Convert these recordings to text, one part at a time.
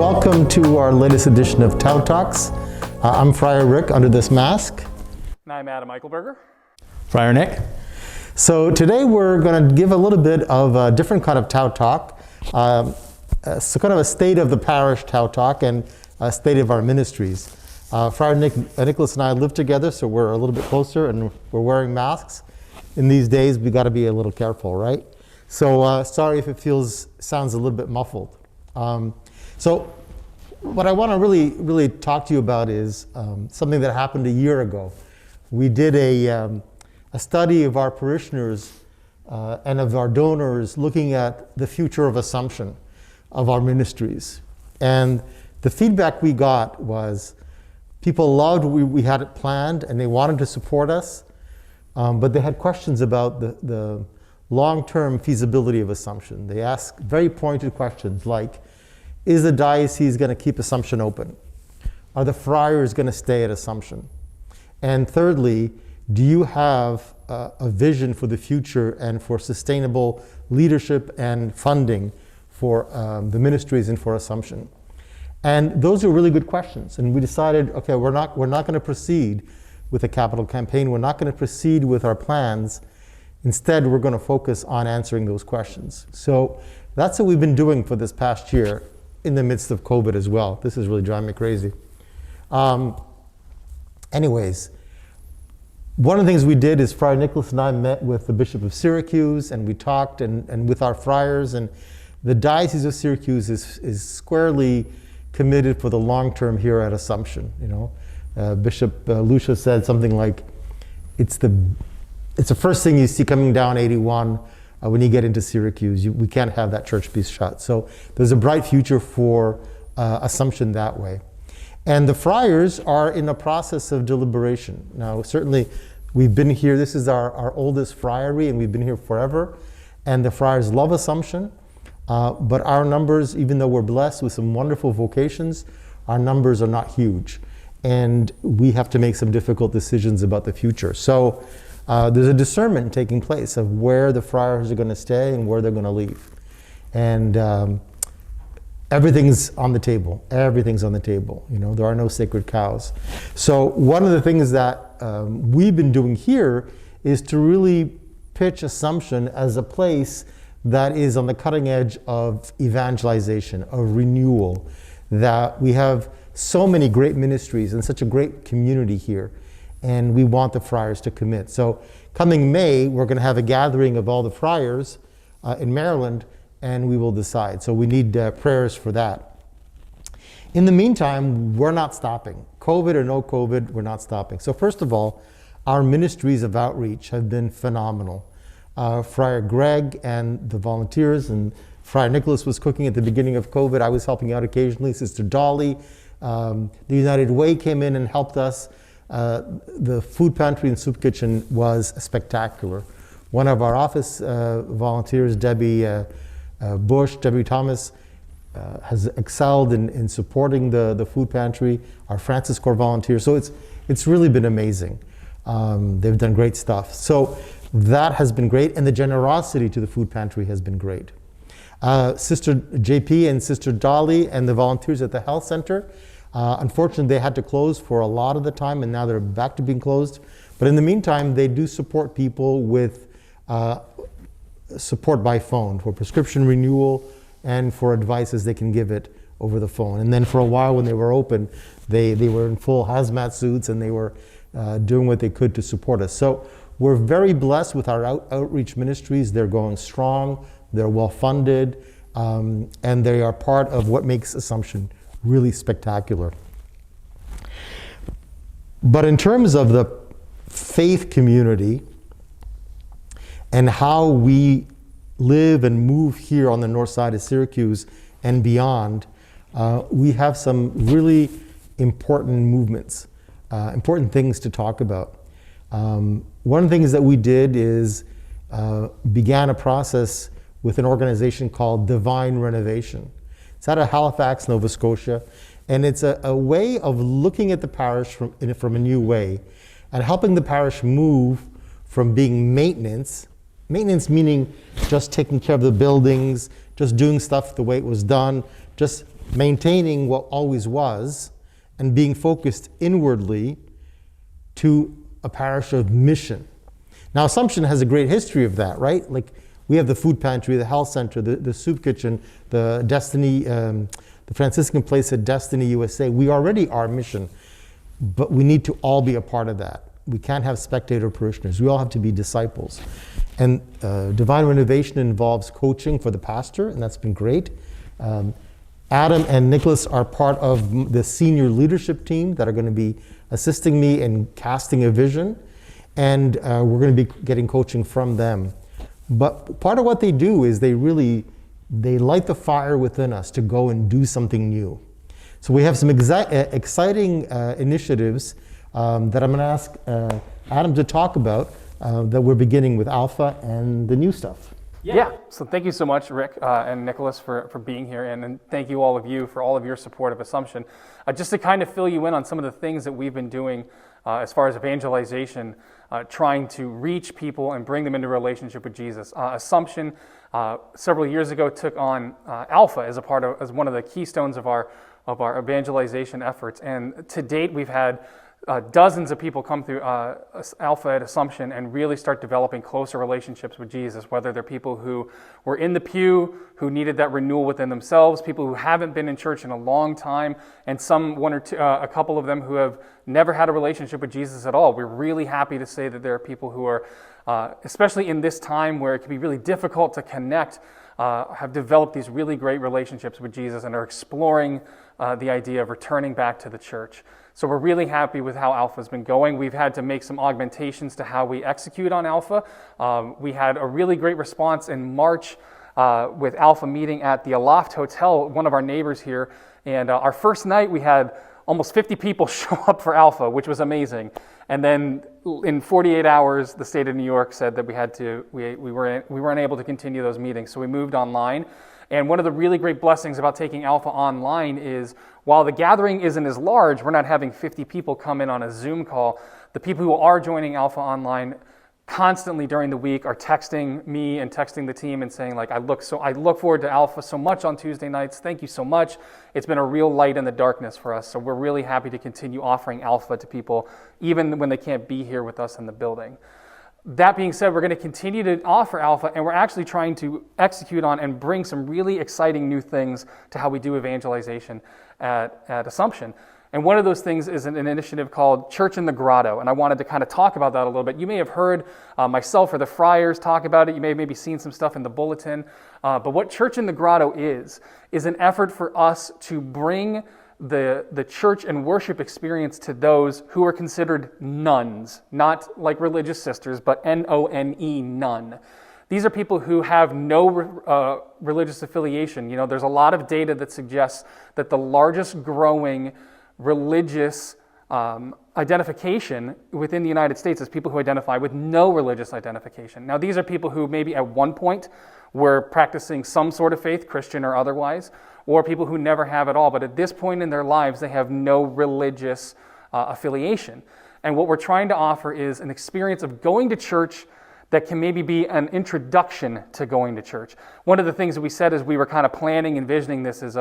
Welcome to our latest edition of Tau Talks. I'm Friar Rick under this mask. And I'm Adam Eichelberger. Friar Nick. So today we're going to give a little bit of a different kind of Tau Talk. So kind of a state of the parish Tau Talk and a state of our ministries. Friar Nicholas and I live together, so we're a little bit closer and we're wearing masks. In these days, we got to be a little careful, right? So sorry if it sounds a little bit muffled. So what I want to really talk to you about is something that happened a year ago. We did a study of our parishioners and of our donors looking at the future of Assumption of our ministries. And the feedback we got was people loved we had it planned and they wanted to support us, but they had questions about the long-term feasibility of Assumption. They asked very pointed questions like, is the diocese going to keep Assumption open? Are the friars going to stay at Assumption? And thirdly, do you have a vision for the future and for sustainable leadership and funding for the ministries and for Assumption? And those are really good questions. And we decided, okay, we're not going to proceed with a capital campaign. We're not going to proceed with our plans. Instead, we're going to focus on answering those questions. So that's what we've been doing for this past year in the midst of COVID as well. This is really driving me crazy. Anyways, one of the things we did is Friar Nicholas and I met with the Bishop of Syracuse and we talked and with our friars, and the Diocese of Syracuse is squarely committed for the long term here at Assumption. You know, Bishop Lucia said something like, it's the first thing you see coming down 81 when you get into Syracuse. We can't have that church be shut. So there's a bright future for Assumption that way. And the friars are in a process of deliberation. Now, certainly we've been here, this is our oldest friary, and we've been here forever. And the friars love Assumption, but our numbers, even though we're blessed with some wonderful vocations, our numbers are not huge. And we have to make some difficult decisions about the future. So there's a discernment taking place of where the friars are going to stay and where they're going to leave. And everything's on the table. Everything's on the table. You know, there are no sacred cows. So one of the things that we've been doing here is to really pitch Assumption as a place that is on the cutting edge of evangelization, of renewal, that we have so many great ministries and such a great community here. And we want the friars to commit. So coming May, we're going to have a gathering of all the friars in Maryland, and we will decide. So we need prayers for that. In the meantime, we're not stopping. COVID or no COVID, we're not stopping. So first of all, our Ministries of Outreach have been phenomenal. Friar Greg and the volunteers, and Friar Nicholas was cooking at the beginning of COVID. I was helping out occasionally. Sister Dolly, the United Way came in and helped us. The food pantry and soup kitchen was spectacular. One of our office volunteers, Debbie Thomas, has excelled in supporting the food pantry, our Francis Corps volunteers. So it's really been amazing. They've done great stuff. So that has been great, and the generosity to the food pantry has been great. Sister JP and Sister Dolly and the volunteers at the health center, unfortunately, they had to close for a lot of the time, and now they're back to being closed. But in the meantime, they do support people with support by phone for prescription renewal and for advice as they can give it over the phone. And then for a while when they were open, they were in full hazmat suits and they were doing what they could to support us. So we're very blessed with our outreach ministries. They're going strong, they're well funded, and they are part of what makes Assumption really spectacular. But in terms of the faith community and how we live and move here on the north side of Syracuse and beyond, we have some really important movements, important things to talk about. One of the things that we did is began a process with an organization called Divine Renovation. It's out of Halifax, Nova Scotia, and it's a way of looking at the parish from a new way and helping the parish move from being maintenance meaning just taking care of the buildings, just doing stuff the way it was done, just maintaining what always was and being focused inwardly to a parish of mission. Now, Assumption has a great history of that, right? Like, we have the food pantry, the health center, the soup kitchen, the Destiny, the Franciscan place at Destiny USA. We already are mission, but we need to all be a part of that. We can't have spectator parishioners. We all have to be disciples. And Divine Renovation involves coaching for the pastor, and that's been great. Adam and Nicholas are part of the senior leadership team that are going to be assisting me in casting a vision, and we're going to be getting coaching from them. But part of what they do is they light the fire within us to go and do something new. So we have some exciting initiatives that I'm going to ask Adam to talk about that we're beginning with Alpha and the new stuff. Yeah, so thank you so much, Rick and Nicholas, for being here, and thank you all of you for all of your support of Assumption. Just to kind of fill you in on some of the things that we've been doing as far as evangelization, trying to reach people and bring them into a relationship with Jesus. Assumption several years ago took on Alpha as one of the keystones of our evangelization efforts, and to date we've had dozens of people come through Alpha at Assumption and really start developing closer relationships with Jesus, whether they're people who were in the pew, who needed that renewal within themselves, people who haven't been in church in a long time, and a couple of them who have never had a relationship with Jesus at all. We're really happy to say that there are people who are, especially in this time where it can be really difficult to connect, have developed these really great relationships with Jesus and are exploring the idea of returning back to the church. So we're really happy with how Alpha's been going. We've had to make some augmentations to how we execute on Alpha. We had a really great response in March with Alpha meeting at the Aloft Hotel, one of our neighbors here. And our first night we had almost 50 people show up for Alpha, which was amazing. And then in 48 hours, the state of New York said that we weren't able to continue those meetings. So we moved online. And one of the really great blessings about taking Alpha online is while the gathering isn't as large, we're not having 50 people come in on a Zoom call. The people who are joining Alpha online constantly during the week are texting me and texting the team and saying, like, I look forward to Alpha so much on Tuesday nights. Thank you so much. It's been a real light in the darkness for us. So we're really happy to continue offering Alpha to people, even when they can't be here with us in the building. That being said, we're going to continue to offer Alpha, and we're actually trying to execute on and bring some really exciting new things to how we do evangelization at Assumption. And one of those things is an initiative called Church in the Grotto, and I wanted to kind of talk about that a little bit. You may have heard myself or the friars talk about it. You may have maybe seen some stuff in the bulletin. But what Church in the Grotto is an effort for us to bring the church and worship experience to those who are considered nuns, not like religious sisters, but N-O-N-E, nun. These are people who have no religious affiliation. You know, there's a lot of data that suggests that the largest growing religious identification within the United States is people who identify with no religious identification. Now, these are people who maybe at one point were practicing some sort of faith, Christian or otherwise, or people who never have at all, but at this point in their lives, they have no religious affiliation. And what we're trying to offer is an experience of going to church that can maybe be an introduction to going to church. One of the things that we said as we were kind of planning, envisioning this is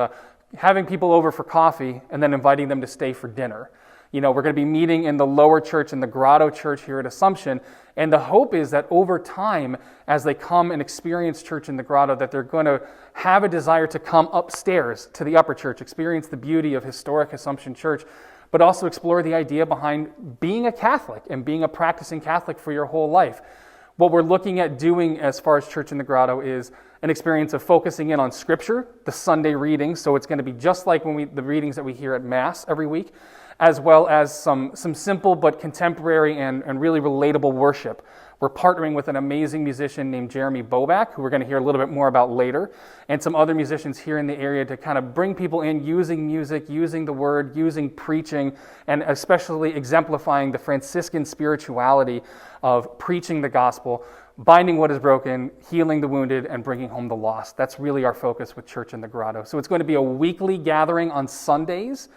having people over for coffee and then inviting them to stay for dinner. You know, we're going to be meeting in the lower church, in the Grotto Church here at Assumption, and the hope is that over time, as they come and experience church in the Grotto, that they're going to have a desire to come upstairs to the upper church, experience the beauty of historic Assumption Church, but also explore the idea behind being a Catholic and being a practicing Catholic for your whole life. What we're looking at doing as far as Church in the Grotto is an experience of focusing in on Scripture, the Sunday readings, so it's going to be just like the readings that we hear at Mass every week, as well as some simple but contemporary and really relatable worship. We're partnering with an amazing musician named Jeremy Boback, who we're going to hear a little bit more about later, and some other musicians here in the area to kind of bring people in using music, using the word, using preaching, and especially exemplifying the Franciscan spirituality of preaching the gospel, binding what is broken, healing the wounded, and bringing home the lost. That's really our focus with Church in the Grotto. So it's going to be a weekly gathering on Sundays,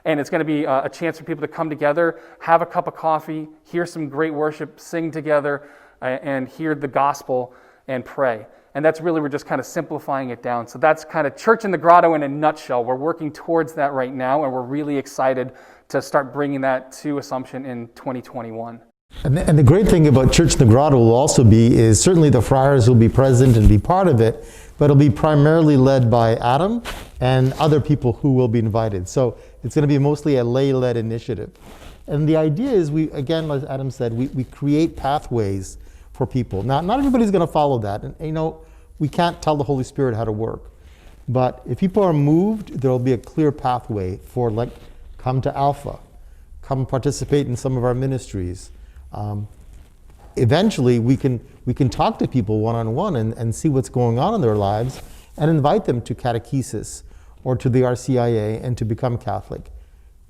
and it's going to be a chance for people to come together, have a cup of coffee, hear some great worship, sing together, and hear the gospel and pray. And that's really, we're just kind of simplifying it down. So that's kind of Church in the Grotto in a nutshell. We're working towards that right now, and we're really excited to start bringing that to Assumption in 2021. And the great thing about Church in the Grotto will also be is certainly the friars will be present and be part of it, but it'll be primarily led by Adam and other people who will be invited. So it's going to be mostly a lay-led initiative. And the idea is we, again, as Adam said, we create pathways for people. Now, not everybody's going to follow that. And we can't tell the Holy Spirit how to work. But if people are moved, there'll be a clear pathway for, like, come to Alpha, come participate in some of our ministries. Eventually, we can talk to people one-on-one and see what's going on in their lives and invite them to catechesis or to the RCIA and to become Catholic.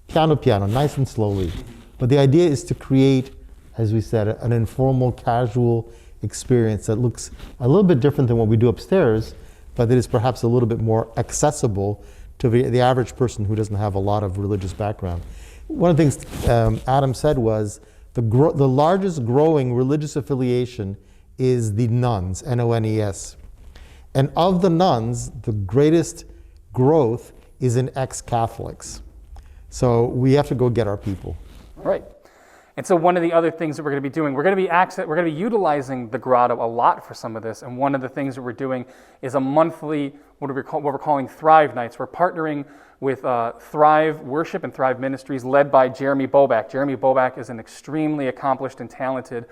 Piano, nice and slowly. But the idea is to create, as we said, an informal, casual experience that looks a little bit different than what we do upstairs, but that is perhaps a little bit more accessible to the average person who doesn't have a lot of religious background. One of the things Adam said was, the largest growing religious affiliation is the nuns, N-O-N-E-S. And of the nuns, the greatest growth is in ex-Catholics. So we have to go get our people. Right. And so one of the other things that we're going to be doing, we're going to be utilizing the grotto a lot for some of this. And one of the things that we're doing is a monthly, what we're calling Thrive Nights. We're partnering with Thrive Worship and Thrive Ministries, led by Jeremy Boback. Jeremy Boback is an extremely accomplished and talented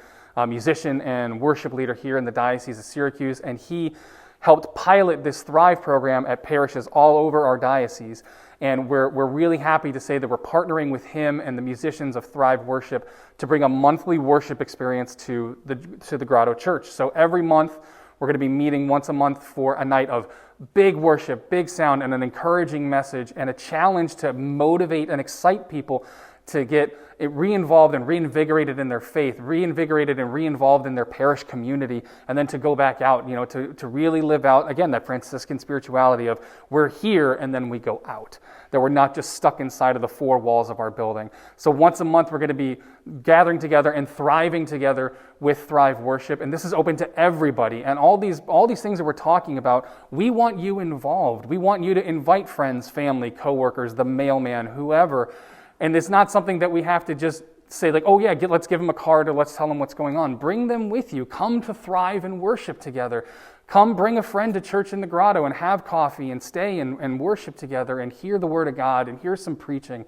musician and worship leader here in the Diocese of Syracuse, and he helped pilot this Thrive program at parishes all over our diocese. And we're really happy to say that we're partnering with him and the musicians of Thrive Worship to bring a monthly worship experience to the Grotto Church. So every month, we're going to be meeting once a month for a night of big worship, big sound, and an encouraging message, and a challenge to motivate and excite people to get it re-involved and reinvigorated in their faith, reinvigorated and re-involved in their parish community, and then to go back out, to really live out, again, that Franciscan spirituality of we're here and then we go out, that we're not just stuck inside of the four walls of our building. So once a month, we're going to be gathering together and thriving together with Thrive Worship, and this is open to everybody. And all these things that we're talking about, we want you involved. We want you to invite friends, family, coworkers, the mailman, whoever. And it's not something that we have to just say like, oh yeah, let's give them a card or let's tell them what's going on. Bring them with you. Come to Thrive and worship together. Come bring a friend to Church in the Grotto and have coffee and stay and worship together and hear the Word of God and hear some preaching.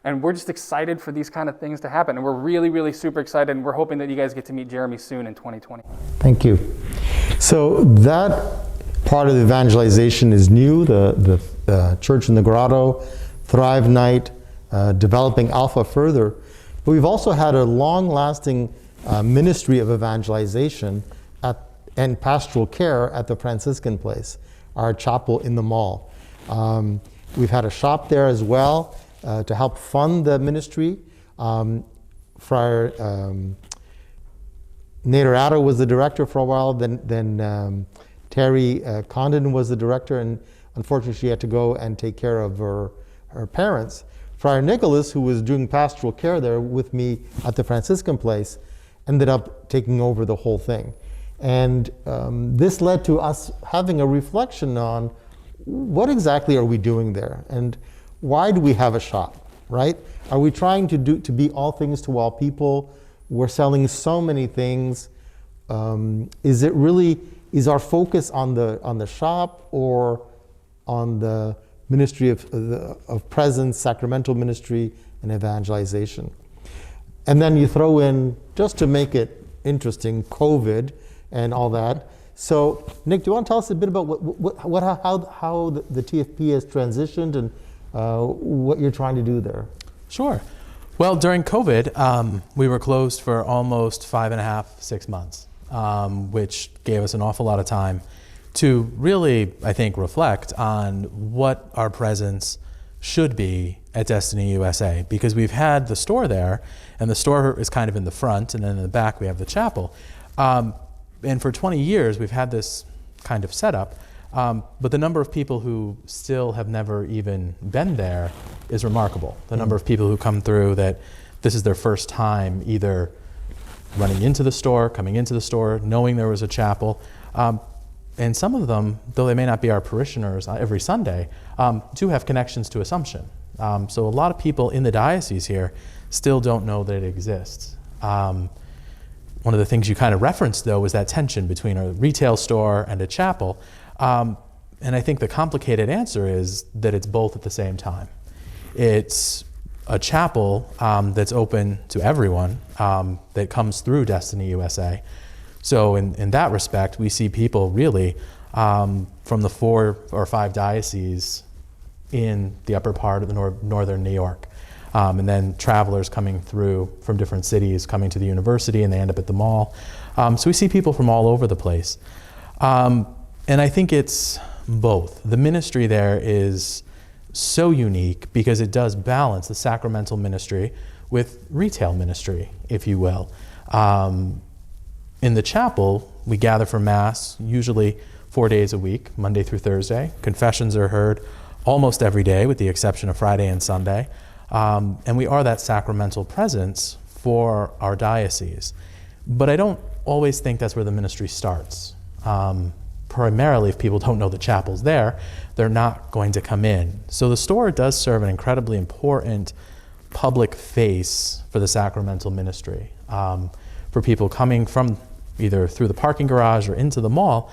And we're just excited for these kind of things to happen. And we're really, really super excited. And we're hoping that you guys get to meet Jeremy soon in 2020. Thank you. So that part of the evangelization is new, the Church in the Grotto, Thrive Night, developing Alpha further. But we've also had a long-lasting ministry of evangelization and pastoral care at the Franciscan place, our chapel in the mall. We've had a shop there as well to help fund the ministry. Friar Nader was the director for a while, then Terry Condon was the director, and unfortunately she had to go and take care of her parents. Friar Nicholas, who was doing pastoral care there with me at the Franciscan place, ended up taking over the whole thing. And this led to us having a reflection on what exactly are we doing there? And why do we have a shop, right? Are we trying to be all things to all people? We're selling so many things. Is our focus on the shop or on the ministry of presence, sacramental ministry, and evangelization? And then you throw in, just to make it interesting, COVID and all that. So, Nick, do you want to tell us a bit about how the TFP has transitioned and what you're trying to do there? Sure. Well, during COVID, we were closed for almost 5.5, 6 months, which gave us an awful lot of time to really, I think, reflect on what our presence should be at Destiny USA, because we've had the store there, and the store is kind of in the front, and then in the back we have the chapel. And for 20 years, we've had this kind of setup, but the number of people who still have never even been there is remarkable. The number of people who come through that this is their first time either running into the store, coming into the store, knowing there was a chapel. And some of them, though they may not be our parishioners every Sunday, do have connections to Assumption. So a lot of people in the diocese here still don't know that it exists. One of the things you kind of referenced, though, was that tension between a retail store and a chapel. And I think the complicated answer is that it's both at the same time. It's a chapel that's open to everyone that comes through Destiny USA. So in that respect, we see people really from the 4 or 5 dioceses in the upper part of the northern New York. And then travelers coming through from different cities, coming to the university, and they end up at the mall. So we see people from all over the place. And I think it's both. The ministry there is so unique because it does balance the sacramental ministry with retail ministry, if you will. In the chapel, we gather for Mass usually 4 days a week, Monday through Thursday. Confessions are heard almost every day with the exception of Friday and Sunday. And we are that sacramental presence for our diocese. But I don't always think that's where the ministry starts. Primarily, if people don't know the chapel's there, they're not going to come in. So the store does serve an incredibly important public face for the sacramental ministry. For people coming from either through the parking garage or into the mall,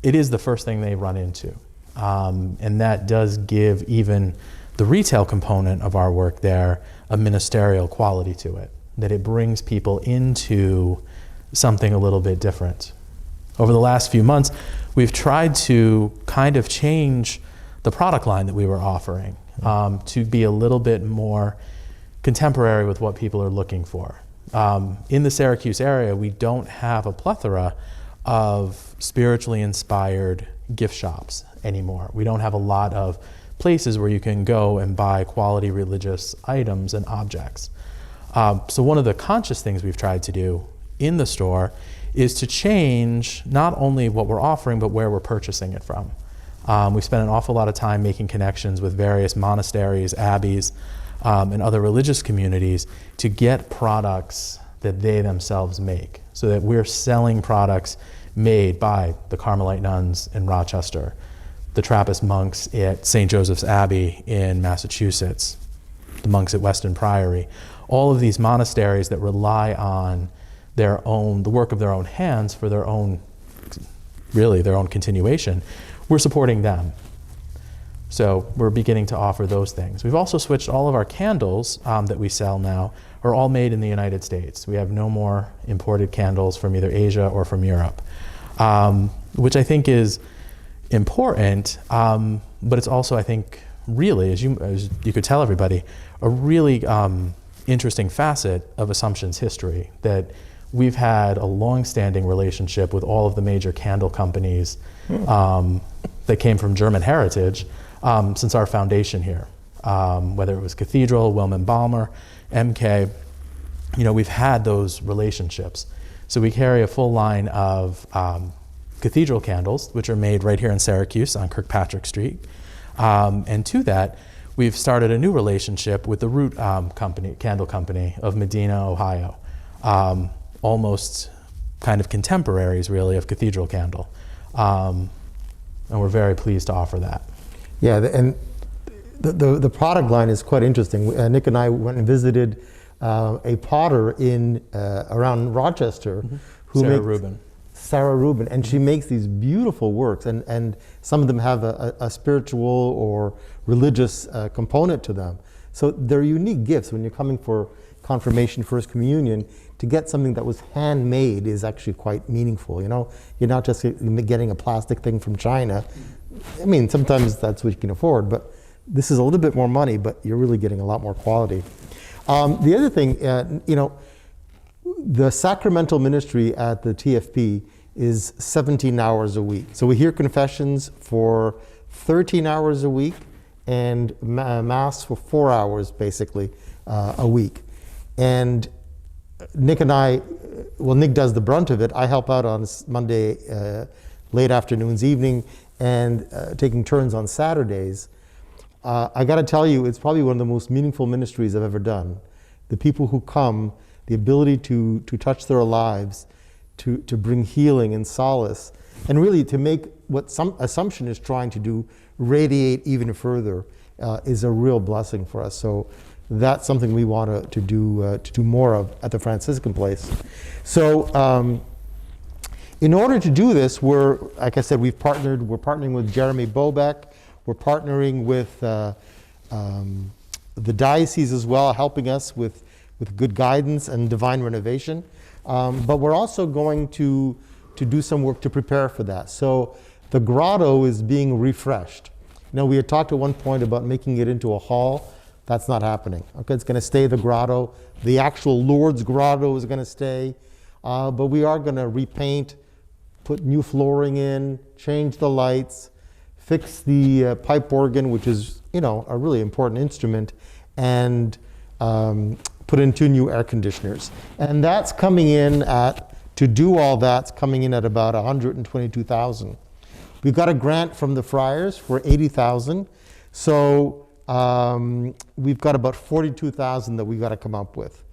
it is the first thing they run into. And that does give even the retail component of our work there a ministerial quality to it, that it brings people into something a little bit different. Over the last few months, we've tried to kind of change the product line that we were offering to be a little bit more contemporary with what people are looking for. In the Syracuse area, we don't have a plethora of spiritually inspired gift shops anymore. We don't have a lot of places where you can go and buy quality religious items and objects. So one of the conscious things we've tried to do in the store is to change not only what we're offering, but where we're purchasing it from. We spent an awful lot of time making connections with various monasteries, abbeys, and other religious communities to get products that they themselves make, so that we're selling products made by the Carmelite nuns in Rochester, the Trappist monks at St. Joseph's Abbey in Massachusetts, the monks at Weston Priory, all of these monasteries that rely on the work of their own hands for their own continuation. We're supporting them. So we're beginning to offer those things. We've also switched all of our candles that we sell now are all made in the United States. We have no more imported candles from either Asia or from Europe, which I think is important, but it's also, I think, really, as you could tell everybody, a really interesting facet of Assumption's history, that we've had a long-standing relationship with all of the major candle companies that came from German heritage since our foundation here, whether it was Cathedral, Wilhelm Balmer, MK. We've had those relationships. So we carry a full line of cathedral candles, which are made right here in Syracuse on Kirkpatrick Street. And to that, we've started a new relationship with the Root candle company of Medina, Ohio. Almost kind of contemporaries, really, of cathedral candle. And we're very pleased to offer that. Yeah, and the product line is quite interesting. Nick and I went and visited a potter in around Rochester, Sarah Rubin, and she makes these beautiful works, and some of them have a spiritual or religious component to them. So they're unique gifts. When you're coming for confirmation, First Communion, to get something that was handmade is actually quite meaningful. You're not just getting a plastic thing from China. I mean, sometimes that's what you can afford, but this is a little bit more money, but you're really getting a lot more quality. The other thing, the sacramental ministry at the TFP is 17 hours a week. So we hear confessions for 13 hours a week and Mass for 4 hours, basically, a week. And Nick and I, Nick does the brunt of it. I help out on Monday, late afternoons, evening, and taking turns on Saturdays. I got to tell you, it's probably one of the most meaningful ministries I've ever done. The people who come, the ability to touch their lives, to bring healing and solace, and really to make what some Assumption is trying to do radiate even further, is a real blessing for us. So that's something we want to do more of at the Franciscan place. So in order to do this, like I said, we're partnering with Jeremy Bobeck. We're partnering with the diocese as well, helping us with good guidance and divine renovation. But we're also going to do some work to prepare for that. So the grotto is being refreshed. We had talked at one point about making it into a hall. That's not happening. Okay, it's going to stay the grotto. The actual Lourdes grotto is going to stay. But we are going to repaint, put new flooring in, change the lights, fix the pipe organ, which is, a really important instrument, and put in 2 new air conditioners. And that's coming in to do all that's coming in at about $122,000. We've got a grant from the friars for $80,000. So we've got about $42,000 that we've got to come up with.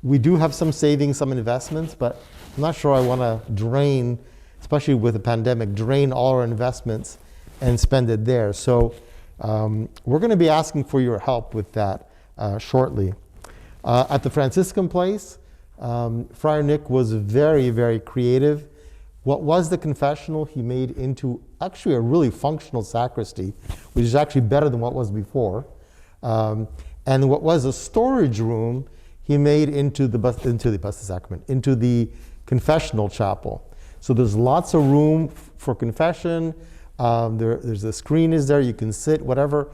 We do have some savings, some investments, but I'm not sure I want to drain, especially with the pandemic, drain all our investments and spend it there. So we're going to be asking for your help with that shortly. At the Franciscan place, Friar Nick was very, very creative. What was the confessional, he made into actually a really functional sacristy, which is actually better than what was before. And what was a storage room, he made into the Blessed Sacrament, into the confessional chapel. So there's lots of room for confession. There's a screen is there, you can sit, whatever.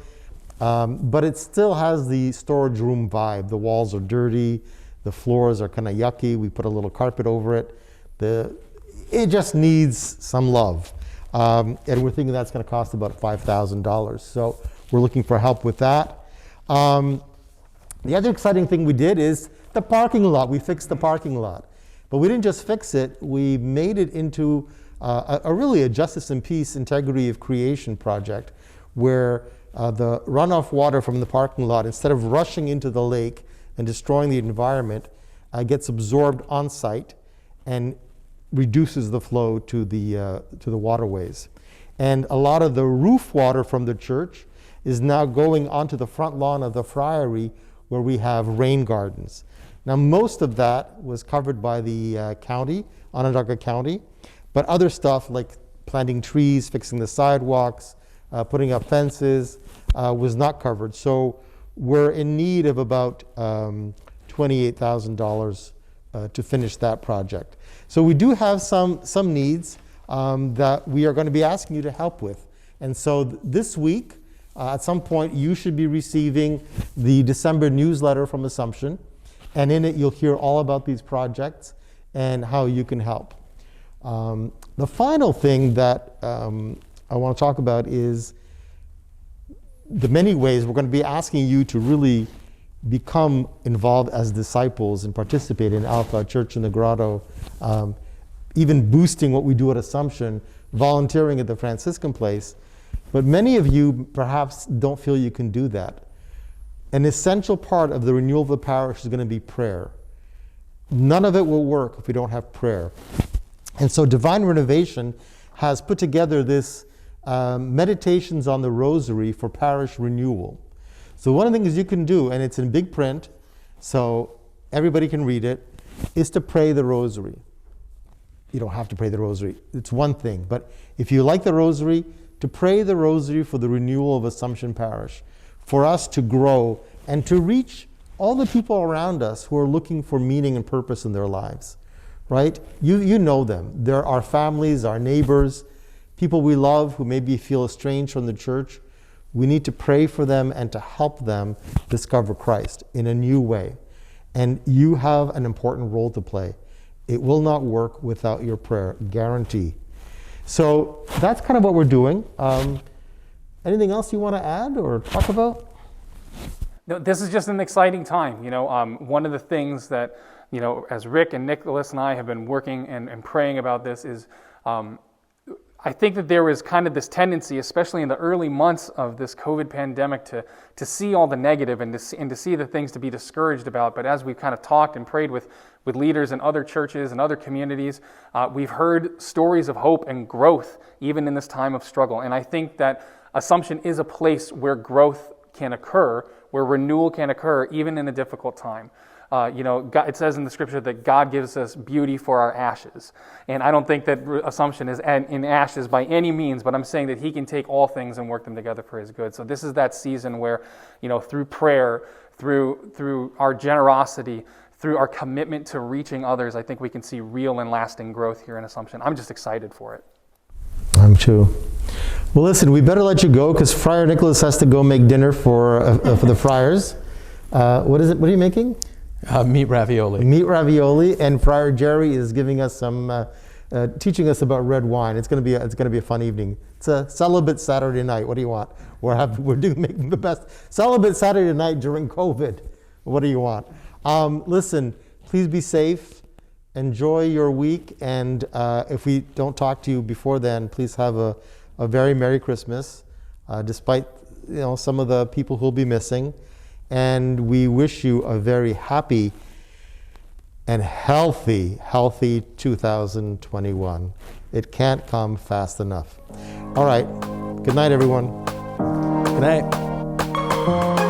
But it still has the storage room vibe. The walls are dirty, the floors are kind of yucky. We put a little carpet over it. It just needs some love. And we're thinking that's going to cost about $5,000. So we're looking for help with that. The other exciting thing we did is the parking lot. We fixed the parking lot. But we didn't just fix it, we made it into really a justice and peace, integrity of creation project, where the runoff water from the parking lot, instead of rushing into the lake and destroying the environment, gets absorbed on site and reduces the flow to the waterways. And a lot of the roof water from the church is now going onto the front lawn of the friary, where we have rain gardens. Now, most of that was covered by the county, Onondaga County, but other stuff like planting trees, fixing the sidewalks, putting up fences, was not covered. So we're in need of about $28,000 to finish that project. So we do have some needs that we are going to be asking you to help with. And so this week, at some point, you should be receiving the December newsletter from Assumption. And in it, you'll hear all about these projects and how you can help. The final thing that I want to talk about is the many ways we're going to be asking you to really become involved as disciples and participate in Alpha Church in the Grotto, even boosting what we do at Assumption, volunteering at the Franciscan place. But many of you perhaps don't feel you can do that. An essential part of the renewal of the parish is going to be prayer. None of it will work if we don't have prayer. And so Divine Renovation has put together this meditations on the rosary for parish renewal. So one of the things you can do, and it's in big print, so everybody can read it, is to pray the rosary. You don't have to pray the rosary. It's one thing. But if you like the rosary, to pray the rosary for the renewal of Assumption Parish, for us to grow and to reach all the people around us who are looking for meaning and purpose in their lives, right? You know them. They're our families, our neighbors, people we love who maybe feel estranged from the church. We need to pray for them and to help them discover Christ in a new way. And you have an important role to play. It will not work without your prayer, guarantee. So that's kind of what we're doing. Anything else you want to add or talk about? No, this is just an exciting time. One of the things that, as Rick and Nicholas and I have been working and praying about this is, I think that there was kind of this tendency, especially in the early months of this COVID pandemic, to see all the negative and to see the things to be discouraged about. But as we've kind of talked and prayed with leaders in other churches and other communities, we've heard stories of hope and growth even in this time of struggle. And I think that Assumption is a place where growth can occur, where renewal can occur even in a difficult time. God, it says in the scripture that God gives us beauty for our ashes. And I don't think that Assumption is in ashes by any means, but I'm saying that he can take all things and work them together for his good. So this is that season where, through prayer, through our generosity, through our commitment to reaching others, I think we can see real and lasting growth here in Assumption. I'm just excited for it. I'm too. Well, listen, we better let you go because Friar Nicholas has to go make dinner for the friars. What is it? What are you making? Meat ravioli. Meat ravioli, and Friar Jerry is giving us some, teaching us about red wine. It's going to be a fun evening. It's a celibate Saturday night. What do you want? We're making the best celibate Saturday night during COVID. What do you want? Listen, please be safe. Enjoy your week, and if we don't talk to you before then, please have a very Merry Christmas, despite some of the people who'll be missing. And we wish you a very happy and healthy 2021. It can't come fast enough. All right. Good night, everyone. Good night.